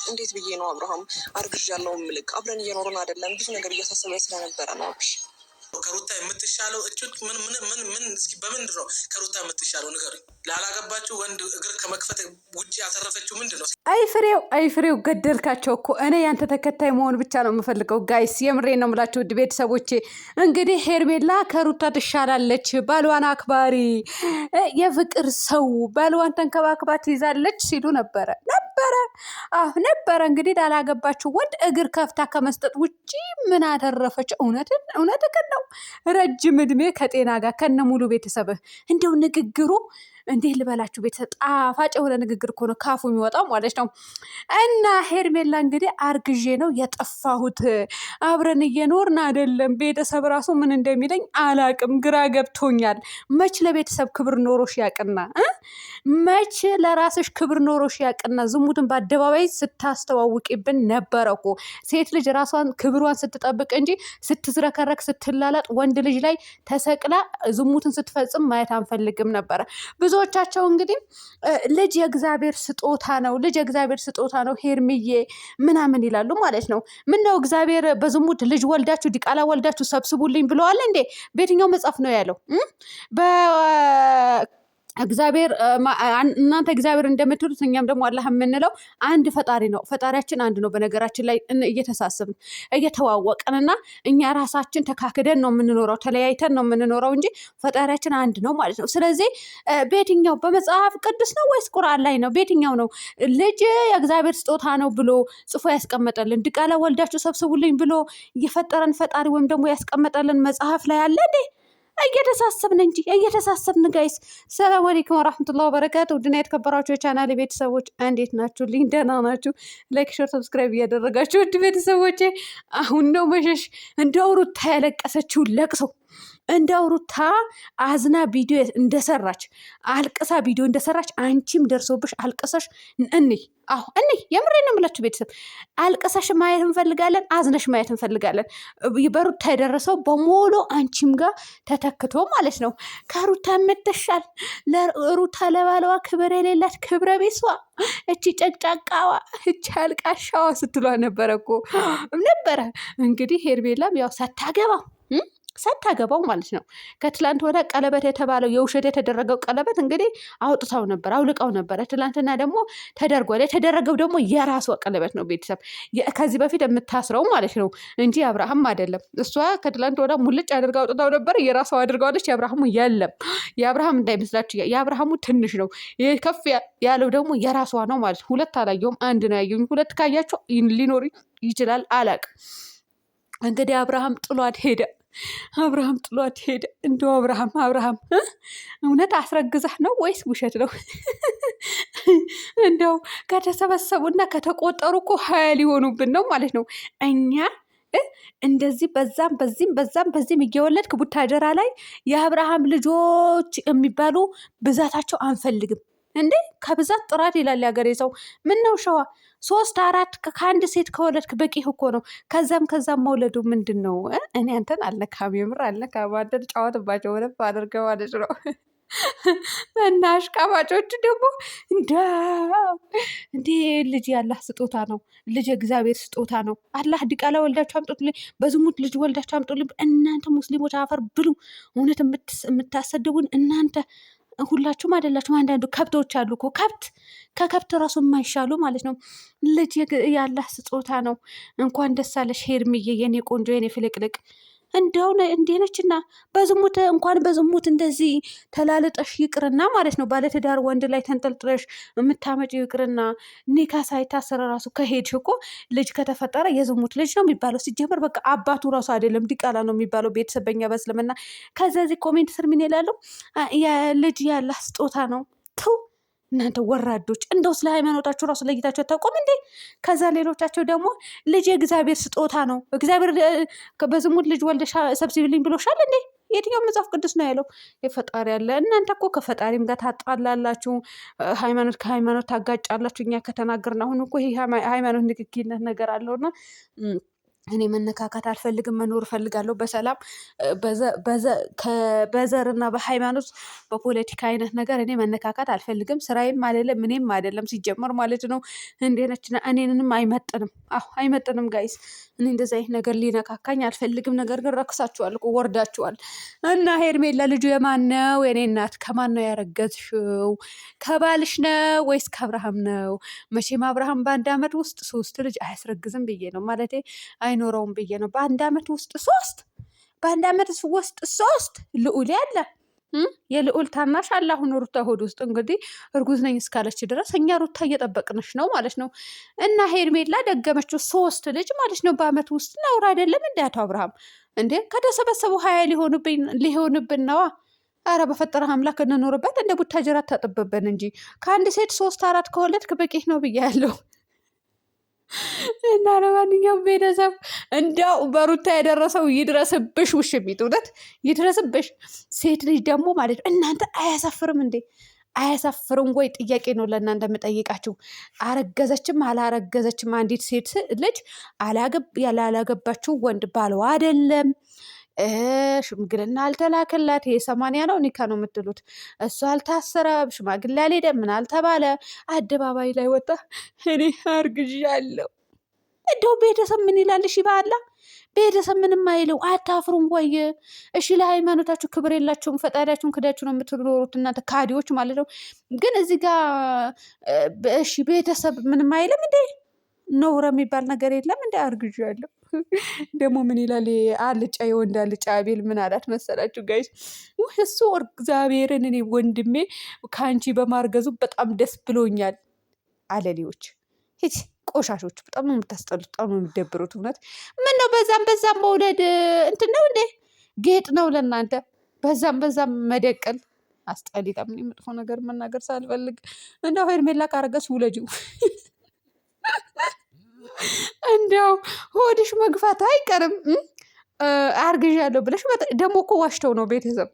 እንዴት ብዬ ነው አብርሃም አርግዣለሁ ምልክ አብረን እየኖርን አይደለም። ብዙ ነገር እያሳሰበ ስለነበረ ነው። ከሩታ የምትሻለው እቹት ምን እስኪ በምንድን ነው ከሩታ የምትሻለው ንገሩኝ። ላላገባችሁ ወንድ እግር ከመክፈት ውጭ ያተረፈችው ምንድን ነው? አይ ፍሬው ገደልካቸው እኮ። እኔ ያንተ ተከታይ መሆን ብቻ ነው የምፈልገው። ጋይስ የምሬ ነው የምላችሁ ውድ ቤተሰቦቼ። እንግዲህ ሄርሜላ ከሩታ ትሻላለች፣ ባልዋን አክባሪ፣ የፍቅር ሰው፣ ባልዋን ተንከባክባ ትይዛለች ሲሉ ነበረ። እንግዲህ ላላገባችሁ ወንድ እግር ከፍታ ከመስጠት ውጪ ምን አተረፈች? እውነትህን ነው። ረጅም እድሜ ከጤና ጋር ከነ ሙሉ ቤተሰብህ። እንደው ንግግሩ እንዴት ልበላችሁ ቤተሰብ፣ ጣፋጭ የሆነ ንግግር እኮ ነው ካፉ የሚወጣው ማለት ነው። እና ሄርሜላ እንግዲህ አርግዤ ነው የጠፋሁት፣ አብረን እየኖርን አይደለም፣ ቤተሰብ ራሱ ምን እንደሚለኝ አላቅም፣ ግራ ገብቶኛል። መች ለቤተሰብ ክብር ኖሮሽ ያቅና? መች ለራስሽ ክብር ኖሮሽ ያቅና? ዝሙትን በአደባባይ ስታስተዋውቂብን ነበረ እኮ። ሴት ልጅ ራሷን ክብሯን ስትጠብቅ እንጂ ስትዝረከረክ ስትላላጥ ወንድ ልጅ ላይ ተሰቅላ ዝሙትን ስትፈጽም ማየት አንፈልግም ነበረ። ብዙዎቻቸው እንግዲህ ልጅ የእግዚአብሔር ስጦታ ነው፣ ልጅ የእግዚአብሔር ስጦታ ነው ሄርምዬ ምናምን ይላሉ ማለት ነው። ምነው እግዚአብሔር በዝሙት ልጅ ወልዳችሁ ዲቃላ ወልዳችሁ ሰብስቡልኝ ብለዋል እንዴ? በየትኛው መጽሐፍ ነው ያለው? እግዚአብሔር እናንተ እግዚአብሔር እንደምትሉት እኛም ደግሞ አላህ የምንለው አንድ ፈጣሪ ነው። ፈጣሪያችን አንድ ነው። በነገራችን ላይ እየተሳሰብን እየተዋወቅን እና እኛ ራሳችን ተካክደን ነው የምንኖረው፣ ተለያይተን ነው የምንኖረው እንጂ ፈጣሪያችን አንድ ነው ማለት ነው። ስለዚህ በየትኛው በመጽሐፍ ቅዱስ ነው ወይስ ቁርአን ላይ ነው? በየትኛው ነው ልጅ የእግዚአብሔር ስጦታ ነው ብሎ ጽፎ ያስቀመጠልን? ድቃላ ወልዳችሁ ሰብስቡልኝ ብሎ የፈጠረን ፈጣሪ ወይም ደግሞ ያስቀመጠልን መጽሐፍ ላይ አለ እንዴ? እየተሳሰብን እንጂ እየተሳሰብን ጋይስ። ሰላም አለይኩም ወራህመቱላሂ ወበረካቱ። ውድና የተከበራችሁ የቻናሌ ቤተሰቦች እንዴት ናችሁ? ልኝ ደህና ናችሁ? ላይክ፣ ሼር፣ ሰብስክራይብ እያደረጋችሁ ውድ ቤተሰቦቼ፣ አሁን ነው መሸሽ እንደው ሩታ ያለቀሰችው ለቅሶ እንደው ሩታ አዝና ቪዲዮ እንደሰራች አልቅሳ ቪዲዮ እንደሰራች አንቺም ደርሶብሽ አልቅሰሽ የምሬ ነው የምላችሁ ቤተሰብ፣ አልቅሰሽ ማየት እንፈልጋለን፣ አዝነሽ ማየት እንፈልጋለን። በሩታ የደረሰው በሞሎ አንቺም ጋር ተተክቶ ማለት ነው። ከሩታ የምትሻል ሩታ ለባለዋ ክብር የሌላት ክብረ ቢሷ፣ እቺ ጨቅጫቃዋ፣ እቺ አልቃሻዋ ስትሏ ነበረ እኮ ነበረ። እንግዲህ ሄርሜላም ያው ሳታገባው ማለት ነው ከትላንት ወደ ቀለበት የተባለው የውሸት የተደረገው ቀለበት እንግዲህ አውልቀው ነበር። ትላንትና ደግሞ ተደርጓል። የተደረገው ደግሞ የራሷ ቀለበት ነው ቤተሰብ፣ ከዚህ በፊት የምታስረው ማለት ነው እንጂ የአብርሃም አይደለም። እሷ ከትላንት ወደ ሙልጭ አድርጋ አውጥታው ነበር፣ የራሷ አድርጋዋለች። የአብርሃሙ የለም። የአብርሃም እንዳይመስላችሁ፣ የአብርሃሙ ትንሽ ነው፣ ከፍ ያለው ደግሞ የራሷ ነው ማለት። ሁለት አላየውም፣ አንድ ነው ያየሁኝ። ሁለት ካያቸው ሊኖር ይችላል፣ አላቅም። እንግዲህ አብርሃም ጥሏት ሄደ። እንደው አብርሃም እውነት አስረግዛህ ነው ወይስ ውሸት ነው? እንደው ከተሰበሰቡና ከተቆጠሩ እኮ 20 ሊሆኑብን ነው ማለት ነው። እኛ እንደዚህ በዛም እየወለድክ ቡታጀራ ላይ የአብርሃም ልጆች የሚባሉ ብዛታቸው አንፈልግም እንዴ? ከብዛት ጥራት ይላል ያገሬ ሰው። ምን ነው ሸዋ 3 4 ከአንድ ሴት ከወለድክ በቂህ እኮ ነው። ከዛም መውለዱ ምንድን ነው? እኔ አንተን አለካም፣ የምር አለካም። አንተን ጫወትባቸው ወደፍ አድርገ ማለት ነው። እና አሽቃባጮች ደግሞ እንዴ ልጅ ያላህ ስጦታ ነው። ልጅ እግዚአብሔር ስጦታ ነው። አላህ ዲቃላ ወልዳችሁ አምጡልኝ፣ በዝሙት ልጅ ወልዳችሁ አምጡልኝ። እናንተ ሙስሊሞች አፈር ብሉ። እውነት የምታሰድቡን እናንተ ሁላችሁም አይደላችሁም። አንዳንዱ ከብቶች አሉ እኮ ከከብት ራሱ የማይሻሉ ማለት ነው። ልጅ ያላህ ስጦታ ነው። እንኳን ደስ አለሽ ሄርምዬ፣ የኔ ቆንጆ፣ የኔ ፍልቅልቅ። እንደው እንዴነችና እንኳን በዝሙት እንደዚህ ተላልጠሽ ይቅርና ማለት ነው ባለትዳር ወንድ ላይ ተንጠልጥለሽ የምታመጪው ይቅርና ኒካ ሳይታሰረ ራሱ ከሄድሽ እኮ ልጅ ከተፈጠረ የዝሙት ልጅ ነው የሚባለው። ሲጀመር በቃ አባቱ ራሱ አይደለም ዲቃላ ነው የሚባለው ቤተሰብ በኛ በእስልምና። ከዚህ ኮሜንት ስር ምን ይላሉ? ልጅ ያላህ ስጦታ ነው። እናንተ ወራዶች፣ እንደው ስለ ሃይማኖታችሁ ራሱ ለይታችሁ አታውቁም እንዴ? ከዛ ሌሎቻቸው ደግሞ ልጅ የእግዚአብሔር ስጦታ ነው፣ እግዚአብሔር በዝሙት ልጅ ወልደሻ ሰብስቢልኝ ብሎሻል እንዴ? የትኛው መጽሐፍ ቅዱስ ነው ያለው? የፈጣሪ ያለ እናንተ እኮ ከፈጣሪም ጋር ታጣላላችሁ፣ ሃይማኖት ከሃይማኖት ታጋጫላችሁ። እኛ ከተናገርን አሁን እኮ ይሄ ሃይማኖት ንክኪነት ነገር አለውና እኔ መነካካት አልፈልግም፣ መኖር እፈልጋለሁ በሰላም በዘርና በሃይማኖት በፖለቲካ አይነት ነገር እኔ መነካካት አልፈልግም። ስራዬም አይደለም ምንም አይደለም ሲጀመር ማለት ነው። እንዴነች እኔንም አይመጥንም። አዎ አይመጥንም ጋይስ። እኔ እንደዚህ አይነት ነገር ሊነካካኝ አልፈልግም። ነገር ግን ረክሳችኋል እኮ ወርዳችኋል። እና ሄርሜላ ልጁ የማን ነው? የኔ እናት ከማን ነው ያረገዝሽው? ከባልሽ ነው ወይስ ከአብርሃም ነው? መቼም አብርሃም በአንድ አመት ውስጥ 3 ልጅ አያስረግዝም ብዬ ነው ማለቴ አይኖረውም ብዬ ነው። በአንድ አመት ውስጥ 3 በአንድ አመት ውስጥ 3 ልዑል ያለ የልዑል ታናሽ አለ። አሁን ሩታ ሆድ ውስጥ እንግዲህ እርጉዝ ነኝ እስካለች ድረስ እኛ ሩታ እየጠበቅንሽ ነው ማለት ነው። እና ሄርሜላ ደገመችው 3 ልጅ ማለት ነው በአመት ውስጥ። ነውር አይደለም እንደ አቶ አብርሃም እንዴ? ከተሰበሰቡ 20 ሊሆንብን ነዋ። አረ በፈጠረ አምላክ እንኖርበት። እንደ ቡታጀራ ታጥብብን እንጂ ከአንድ ሴት 3 4 ከወለድክ በቂህ ነው ብያለሁ። እና ለማንኛውም ቤተሰብ እንደው በሩታ የደረሰው ይድረስብሽ፣ ውሽሚት እውነት ይድረስብሽ። ሴት ልጅ ደግሞ ማለት ነው እናንተ አያሳፍርም እንዴ? አያሳፍርም ወይ? ጥያቄ ነው ለእናንተ የምጠይቃችሁ። አረገዘችም አላረገዘችም አንዲት ሴት ልጅ ያላገባችው ወንድ ባለው አይደለም ሽምግልና አልተላከላት። ይሄ 80 ነው ኒካ ነው የምትሉት። እሱ አልታሰረ፣ ሽማግሌ አልሄደም፣ ምን አልተባለ። አደባባይ ላይ ወጣ እኔ አርግዣለሁ። እንደው ቤተሰብ ምን ይላል? እሺ በአላ ቤተሰብ ምንም አይለው። አታፍሩም ወይ? እሺ ለሃይማኖታችሁ ክብር የላቸውም። ፈጣሪያችሁን ክዳችሁ ነው የምትኖሩት እናንተ ካዲዎች ማለት ነው። ግን እዚህ ጋር እሺ ቤተሰብ ምንም አይልም እንዴ? ነውር የሚባል ነገር የለም እንደ አርግዣለሁ። ደግሞ ምን ይላል አልጫ፣ የወንድ አልጫ አቤል ምን አላት መሰላችሁ ጋይስ? እሱ እግዚአብሔርን እኔ ወንድሜ ከአንቺ በማርገዙ በጣም ደስ ብሎኛል። አለሌዎች ቆሻሾች፣ በጣም ነው የምታስጠሉት፣ በጣም ነው የሚደብሩት። እውነት ምን ነው በዛም መውለድ እንትን ነው እንዴ? ጌጥ ነው ለእናንተ። በዛም መደቀል አስጠሊታ። ምን መጥፎ ነገር መናገር ሳልፈልግ እንደው ሄርሜላ ካረገስ ውለጂው። እንዲያው ሆድሽ መግፋት አይቀርም። አርግዣለሁ ብለሽ ደግሞ እኮ ዋሽተው ነው ቤተሰብ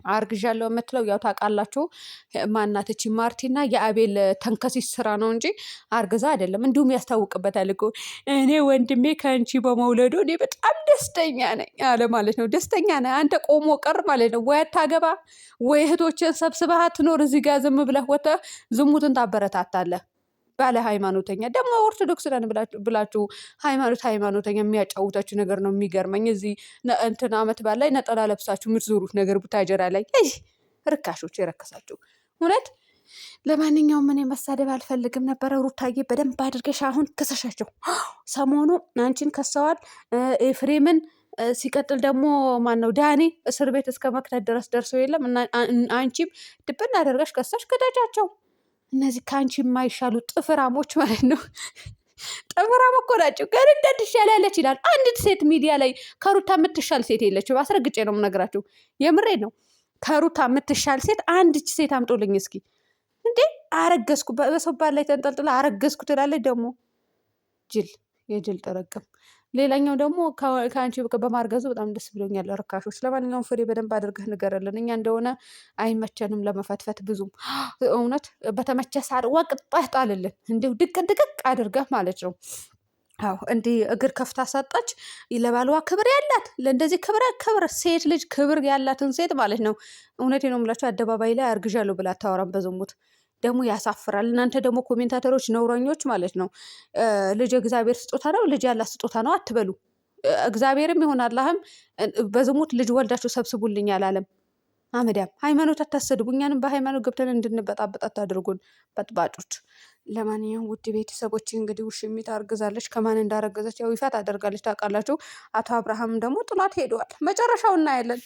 አርግዣለሁ የምትለው። ያው ታውቃላችሁ ማናትቺ ማርቲና የአቤል ተንከሲስ ስራ ነው እንጂ አርግዛ አይደለም። እንዲሁም ያስታውቅበታል እኮ እኔ ወንድሜ ከአንቺ በመውለዱ እኔ በጣም ደስተኛ ነኝ አለ ማለት ነው። ደስተኛ ነህ አንተ ቆሞ ቀር ማለት ነው። ወይ አታገባ ወይ እህቶችን ሰብስበህ ትኖር እዚህ ጋር ዝም ብለህ ወጥተህ ዝሙትን ታበረታታለህ። ባለ ሃይማኖተኛ ደግሞ ኦርቶዶክስ ነን ብላችሁ ሃይማኖተኛ የሚያጫውታችሁ ነገር ነው የሚገርመኝ። እዚህ እንትን አመት በዓል ላይ ነጠላ ለብሳችሁ የምትዞሩት ነገር ቡታጀራ ላይ ርካሾች የረከሳችሁ እውነት። ለማንኛውም እኔ መሳደብ አልፈልግም ነበረ። ሩታዬ በደንብ አድርገሽ አሁን ክሰሻቸው። ሰሞኑ አንቺን ከሰዋል ኤፍሬምን። ሲቀጥል ደግሞ ማን ነው ዳኒ እስር ቤት እስከ መክተት ድረስ ደርሰው የለም እና አንቺም ድብን አደርገሽ ከሰሽ ክተቻቸው። እነዚህ ከአንቺ የማይሻሉ ጥፍራሞች ማለት ነው። ጥፍራም እኮ ናቸው። ከሩታ ትሻላለች ይላል። አንዲት ሴት ሚዲያ ላይ ከሩታ የምትሻል ሴት የለችም። አስረግጬ ነው የምነግራችሁ። የምሬ ነው። ከሩታ የምትሻል ሴት አንዲች ሴት አምጦልኝ እስኪ። እንዴ አረገዝኩ በሰው ባል ላይ ተንጠልጥላ አረገዝኩ ትላለች ደግሞ። ጅል የጅል ጥርቅም። ሌላኛው ደግሞ ከአንቺ በማርገዙ በጣም ደስ ብሎኛል። ርካሾች። ለማንኛውም ፍሬ በደንብ አድርገህ ንገረልን። እኛ እንደሆነ አይመቸንም ለመፈትፈት ብዙም። እውነት በተመቸ ሳር ወቅጠህ ጣልልን። እንዲሁ ድቅቅ አድርገህ ማለት ነው። አዎ እንዲህ እግር ከፍታ ሰጣች። ለባልዋ ክብር ያላት ለእንደዚህ ክብር ሴት ልጅ ክብር ያላትን ሴት ማለት ነው። እውነቴ ነው የምላቸው አደባባይ ላይ አርግዣለሁ ብላ አታወራም በዝሙት። ደግሞ ያሳፍራል። እናንተ ደግሞ ኮሜንታተሮች ነውረኞች ማለት ነው። ልጅ እግዚአብሔር ስጦታ ነው፣ ልጅ ያላት ስጦታ ነው አትበሉ። እግዚአብሔርም ይሆን አላህም በዝሙት ልጅ ወልዳችሁ ሰብስቡልኝ አላለም። አመዳም ሃይማኖት አታሰድቡ። እኛንም በሃይማኖት ገብተን እንድንበጣበጥ አታድርጉን በጥባጮች። ለማንኛውም ውድ ቤተሰቦች እንግዲህ ውሽሚት አርግዛለች። ከማን እንዳረገዘች ያው ይፋ ታደርጋለች ታውቃላችሁ። አቶ አብርሃም ደግሞ ጥሏት ሄደዋል። መጨረሻው እናያለን።